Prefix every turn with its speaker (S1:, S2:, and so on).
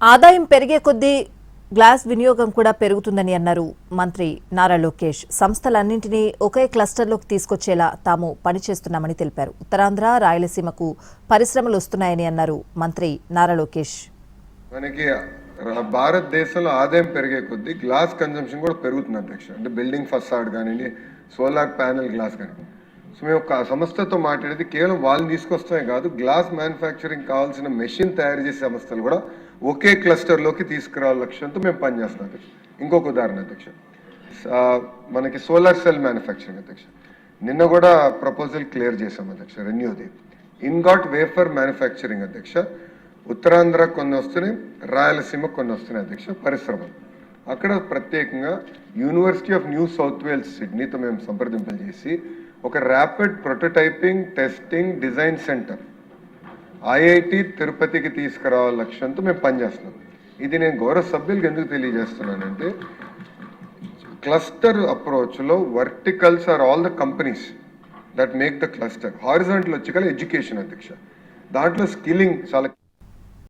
S1: ఆదాయం పెరిగే కొద్దీ గ్లాస్ వినియోగం కూడా పెరుగుతుందని అన్నారు మంత్రి నారా లోకేష్. సంస్థలన్నింటినీ ఒకే క్లస్టర్లోకి తీసుకొచ్చేలా తాము పనిచేస్తున్నామని తెలిపారు. ఉత్తరాంధ్ర, రాయలసీమకు పరిశ్రమలు వస్తున్నాయని అన్నారు మంత్రి నారా లోకేష్.
S2: మనకి భారతదేశంలో ఆదాయం పెరిగే కొద్దీ గ్లాస్ కన్జంప్షన్ కూడా పెరుగుతుంది అధ్యక్ష. అంటే బిల్డింగ్ ఫసాడ్ కానివ్వండి, సోలార్ ప్యానెల్ గ్లాస్ కానీ. సో మేము ఒక సంస్థతో మాట్లాడేది కేవలం వాళ్ళని తీసుకొస్తామే కాదు, గ్లాస్ మ్యానుఫ్యాక్చరింగ్ కావాల్సిన మెషిన్ తయారు చేసే సంస్థలు కూడా ఒకే క్లస్టర్లోకి తీసుకురావాల లక్ష్యంతో మేము పనిచేస్తున్నాం అధ్యక్ష. ఇంకొక ఉదాహరణ అధ్యక్ష, మనకి సోలార్ సెల్ మ్యానుఫ్యాక్చరింగ్ అధ్యక్ష. నిన్న కూడా ప్రపోజల్ క్లియర్ చేసాం అధ్యక్ష, రెన్యూది. ఇన్గాట్ వేఫర్ మ్యానుఫ్యాక్చరింగ్ అధ్యక్ష. ఉత్తరాంధ్ర కొన్ని వస్తున్నాయి, రాయలసీమ కొన్ని వస్తున్నాయి అధ్యక్ష పరిశ్రమలు. అక్కడ ప్రత్యేకంగా university of New South Wales సిడ్నీతో మేము సంప్రదింపులు చేసి ఒక rapid prototyping, testing, design centre IIT తిరుపతికి తీసుకురావాల లక్ష్యంతో మేము పనిచేస్తున్నాం. ఇది నేను గౌరవ సభ్యులకు ఎందుకు తెలియజేస్తున్నానంటే, క్లస్టర్ అప్రోచ్లో verticals are all the companies that make the cluster. Horizontal వచ్చి ఎడ్యుకేషన్ అధ్యక్ష. దాంట్లో స్కిల్లింగ్ చాలా